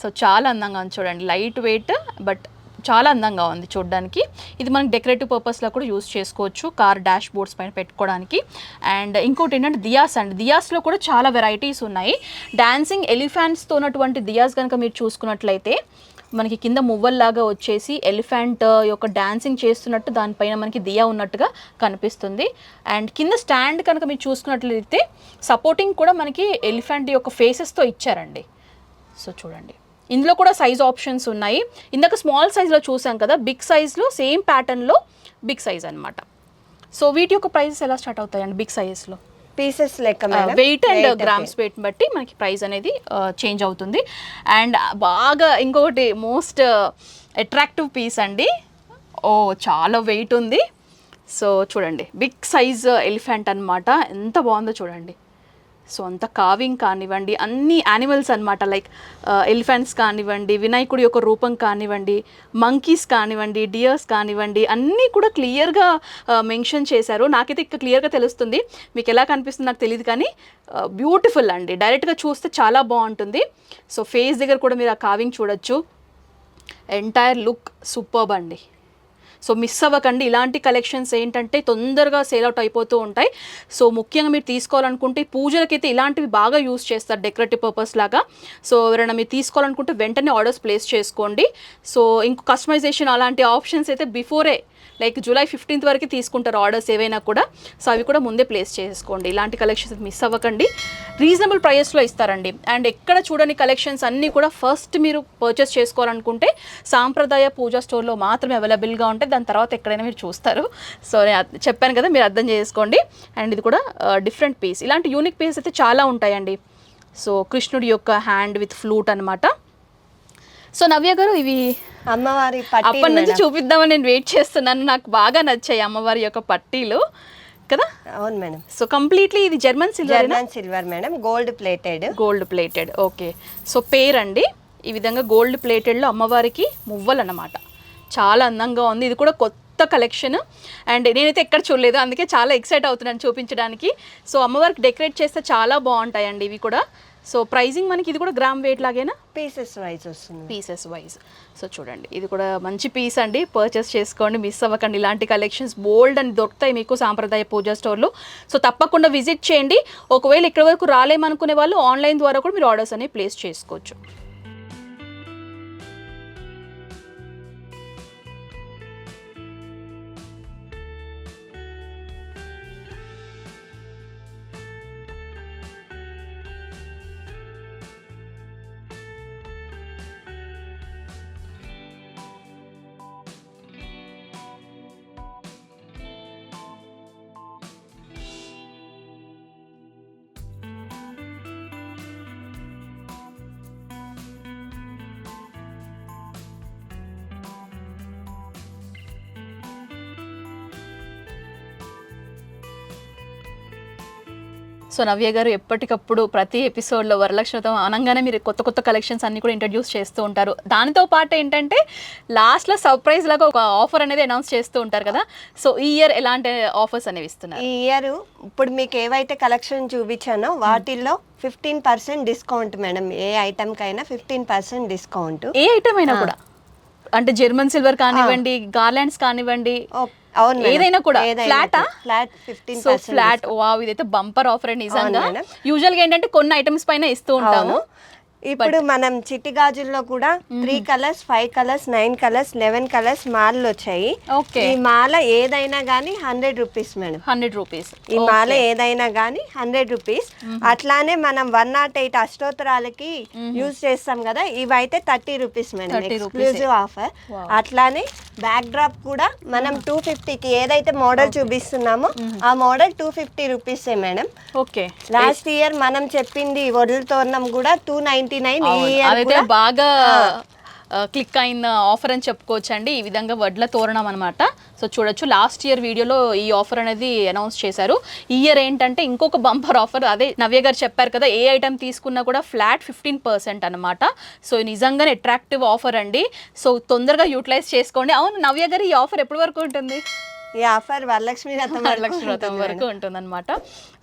సో చాలా అందంగా ఉంది చూడండి, లైట్ వెయిట్ బట్ చాలా అందంగా ఉంది చూడడానికి. ఇది మనకి డెకరేటివ్ పర్పస్లో కూడా యూస్ చేసుకోవచ్చు, కార్ డాష్ బోర్డ్స్ పైన పెట్టుకోవడానికి. అండ్ ఇంకోటి ఏంటంటే దియాస్ అండి. దియాస్లో కూడా చాలా వెరైటీస్ ఉన్నాయి. డాన్సింగ్ ఎలిఫెంట్స్తో ఉన్నటువంటి దియాస్ కనుక మీరు చూసుకున్నట్లయితే మనకి కింద మువ్వల్లాగా వచ్చేసి ఎలిఫెంట్ యొక్క డాన్సింగ్ చేస్తున్నట్టు దానిపైన మనకి దియా ఉన్నట్టుగా కనిపిస్తుంది. అండ్ కింద స్టాండ్ కనుక మీరు చూసుకున్నట్లయితే సపోర్టింగ్ కూడా మనకి ఎలిఫెంట్ యొక్క ఫేసెస్తో ఇచ్చారండి. సో చూడండి, ఇందులో కూడా సైజ్ ఆప్షన్స్ ఉన్నాయి. ఇందాక స్మాల్ సైజ్లో చూసాం కదా, బిగ్ సైజ్లో సేమ్ ప్యాటర్న్లో బిగ్ సైజ్ అనమాట. సో వీటి యొక్క ప్రైసెస్ ఎలా స్టార్ట్ అవుతాయండి బిగ్ సైజెస్లో? పీసెస్ లెక్క madam, weight and grams weight బట్టి మనకి ప్రైస్ అనేది చేంజ్ అవుతుంది. అండ్ బాగా ఇంకొకటి మోస్ట్ అట్రాక్టివ్ పీస్ అండి. ఓ చాలా వెయిట్ ఉంది. సో చూడండి, బిగ్ సైజ్ ఎలిఫెంట్ అనమాట, ఎంత బాగుందో చూడండి. సో అంత కావింగ్ కానివ్వండి, అన్ని యానిమల్స్ అనమాట, లైక్ ఎలిఫెంట్స్ కానివ్వండి, వినాయకుడి యొక్క రూపం కానివ్వండి, మంకీస్ కానివ్వండి, డియర్స్ కానివ్వండి, అన్నీ కూడా క్లియర్గా మెన్షన్ చేశారు. నాకైతే ఇక్కడ క్లియర్గా తెలుస్తుంది, మీకు ఎలా కనిపిస్తుంది నాకు తెలియదు, కానీ బ్యూటిఫుల్ అండి. డైరెక్ట్గా చూస్తే చాలా బాగుంటుంది. సో ఫేస్ దగ్గర కూడా మీరు ఆ కావింగ్ చూడొచ్చు. ఎంటైర్ లుక్ సూపర్బ్ అండి. సో మిస్ అవ్వకండి. ఇలాంటి కలెక్షన్స్ ఏంటంటే తొందరగా సేల్ అవుట్ అయిపోతూ ఉంటాయి. సో ముఖ్యంగా మీరు తీసుకోవాలనుకుంటే పూజలకైతే ఇలాంటివి బాగా యూస్ చేస్తారు డెకరేటివ్ పర్పస్ లాగా. సో ఎవరైనా మీరు తీసుకోవాలనుకుంటే వెంటనే ఆర్డర్స్ ప్లేస్ చేసుకోండి. సో ఇంకో కస్టమైజేషన్ అలాంటి ఆప్షన్స్ అయితే బిఫోరే, లైక్ జూలై 15th వరకు తీసుకుంటారు ఆర్డర్స్ ఏవైనా కూడా. సో అవి కూడా ముందే ప్లేస్ చేసుకోండి. ఇలాంటి కలెక్షన్స్ మిస్ అవ్వకండి. రీజనబుల్ ప్రైస్లో ఇస్తారండి. అండ్ ఎక్కడ చూడని కలెక్షన్స్ అన్నీ కూడా ఫస్ట్ మీరు పర్చేస్ చేసుకోవాలనుకుంటే సాంప్రదాయ పూజా స్టోర్లో మాత్రమే అవైలబుల్గా ఉంటాయి. దాని తర్వాత ఎక్కడైనా మీరు చూస్తారు. సో నేను చెప్పాను కదా, మీరు అర్థం చేసుకోండి. అండ్ ఇది కూడా డిఫరెంట్ పీస్. ఇలాంటి యూనిక్ పీస్ అయితే చాలా ఉంటాయండి. సో కృష్ణుడి యొక్క హ్యాండ్ విత్ ఫ్లూట్ అనమాట. సో నవ్య గారు, ఇవి అమ్మవారి అప్పటి నుంచి చూపిద్దామని నేను వెయిట్ చేస్తున్నాను. నాకు బాగా నచ్చాయి అమ్మవారి యొక్క పట్టీలు కదా. అవును మేడం. సో కంప్లీట్లీ ఇది German silver madam, gold plated. Okay. So pair అండి, ఈ విధంగా గోల్డ్ ప్లేటెడ్లో అమ్మవారికి మువ్వలు అన్నమాట. చాలా అందంగా ఉంది. ఇది కూడా కొత్త కలెక్షన్ అండ్ నేనైతే ఎక్కడ చూడలేదు, అందుకే చాలా ఎక్సైట్ అవుతున్నాను చూపించడానికి. సో అమ్మవారికి డెకరేట్ చేస్తే చాలా బాగుంటాయండి ఇవి కూడా. సో ప్రైజింగ్ మనకి ఇది కూడా గ్రామ్ వెయిట్ లాగేనా? పీసెస్ వైజ్ వస్తుంది. Pieces wise. సో చూడండి, ఇది కూడా మంచి పీస్ అండి, పర్చేస్ చేసుకోండి, మిస్ అవ్వకండి. ఇలాంటి కలెక్షన్స్ బోల్డ్ అని దొరుకుతాయి మీకు సాంప్రదాయ పూజా స్టోర్లో. సో తప్పకుండా విజిట్ చేయండి. ఒకవేళ ఇక్కడ వరకు రాలేమనుకునే వాళ్ళు ఆన్లైన్ ద్వారా కూడా మీరు ఆర్డర్స్ అనేవి ప్లేస్ చేసుకోవచ్చు. సో నవ్య గారు ఎప్పటికప్పుడు ప్రతి ఎపిసోడ్లో వరలక్ష్మి వ్రతం అనగానే మీరు కొత్త కొత్త కలెక్షన్స్ అన్ని కూడా ఇంట్రడ్యూస్ చేస్తూ ఉంటారు. దానితో పాటు ఏంటంటే లాస్ట్లో సర్ప్రైజ్ లాగా ఒక ఆఫర్ అనేది అనౌన్స్ చేస్తూ ఉంటారు కదా. సో ఈ ఇయర్ ఎలాంటి ఆఫర్స్ అనేవి ఇస్తున్నారు? ఈ ఇయర్ ఇప్పుడు మీకు ఏవైతే కలెక్షన్ చూపించానో వాటిల్లో 15% డిస్కౌంట్ మేడం. ఏ ఐటమ్కైనా 15% డిస్కౌంట్. ఏ ఐటమ్ అయినా కూడా, అంటే జర్మన్ సిల్వర్ కానివ్వండి, గార్లాండ్స్ కానివ్వండి, అవును ఏదైనా కూడా ఫ్లాట్ 15%. So flat. వావ్, ఇదైతే బంపర్ ఆఫర్ అండి నిజంగా. యూజువల్ గా ఏంటంటే కొన్ని ఐటమ్స్ పైన ఇస్తూ ఉంటాము. ఇప్పుడు మనం చిట్టి గాజుల్లో కూడా 3 కలర్స్, 5 కలర్స్, 9 కలర్స్, 11 కలర్స్ మాలలు వచ్చాయి. ఈ మాల ఏదైనా గానీ 100 రూపీస్ మేడం. 100 రూపీస్ ఈ మాల ఏదైనా గానీ 100 రూపీస్. అట్లానే మనం 108 అష్టోత్తరాలకి యూజ్ చేస్తాం కదా, ఇవైతే 30 రూపీస్ మేడం, ఎక్స్క్లూజివ్ ఆఫర్. అట్లానే బ్యాక్ డ్రాప్ కూడా మనం 250కి ఏదైతే మోడల్ చూపిస్తున్నామో ఆ మోడల్ 250 రూపీసే మేడం. ఓకే. లాస్ట్ ఇయర్ మనం చెప్పింది వడ్ల తోరణం కూడా 299. అదైతే బాగా క్లిక్ అయిన ఆఫర్ అని చెప్పుకోవచ్చు అండి. ఈ విధంగా వడ్ల తోరణం అనమాట. సో చూడొచ్చు, లాస్ట్ ఇయర్ వీడియోలో ఈ ఆఫర్ అనేది అనౌన్స్ చేశారు. ఈ ఇయర్ ఏంటంటే ఇంకొక బంపర్ ఆఫర్, అదే నవ్య గారు చెప్పారు కదా, ఏ ఐటమ్ తీసుకున్నా కూడా ఫ్లాట్ 15% అనమాట. సో నిజంగానే అట్రాక్టివ్ ఆఫర్ అండి. సో తొందరగా యూటిలైజ్ చేసుకోండి. అవును నవ్య గారు, ఈ ఆఫర్ ఎప్పటి వరకు ఉంటుంది? ఈ ఆఫర్ వరలక్ష్మి వ్రతం వరకు ఉంటుంది అనమాట.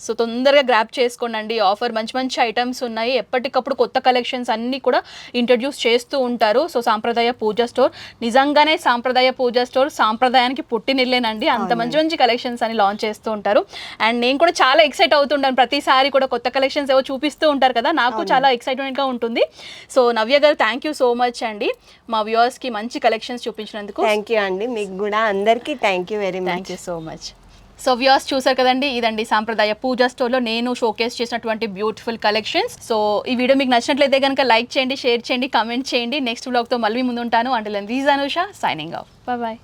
సో తొందరగా గ్రాప్ చేసుకోండి. ఆఫర్ మంచి మంచి ఐటమ్స్ ఉన్నాయి. ఎప్పటికప్పుడు కొత్త కలెక్షన్స్ అన్నీ కూడా ఇంట్రడ్యూస్ చేస్తూ ఉంటారు. సో సాంప్రదాయ పూజా స్టోర్ నిజంగానే సాంప్రదాయ పూజా స్టోర్ సాంప్రదాయానికి పుట్టినిల్లేనండి. అంత మంచి మంచి కలెక్షన్స్ అని లాంచ్ చేస్తూ ఉంటారు. అండ్ నేను కూడా చాలా ఎక్సైట్ అవుతుంటాను, ప్రతిసారి కూడా కొత్త కలెక్షన్స్ ఏవో చూపిస్తూ ఉంటారు కదా, నాకు చాలా ఎక్సైట్మెంట్గా ఉంటుంది. సో నవ్య గారు, థ్యాంక్ యూ సో మచ్ అండి మా వ్యూవర్స్కి మంచి కలెక్షన్స్ చూపించినందుకు. థ్యాంక్ యూ అండి, మీకు కూడా అందరికీ thank you very much. Thank you so much. So viewers చూసారు కదండి, ఇదండి సాంప్రదాయ పూజా స్టోర్లో నేను షోకేస్ చేసినటువంటి బ్యూటిఫుల్ కలెక్షన్స్. సో ఈ వీడియో మీకు నచ్చినట్లయితే కనుక లైక్ చేయండి, షేర్ చేయండి, కామెంట్ చేయండి. నెక్స్ట్ వ్లాగ్తో మళ్ళీ ముందు ఉంటాను. Until then this is Anusha signing off. Bye bye.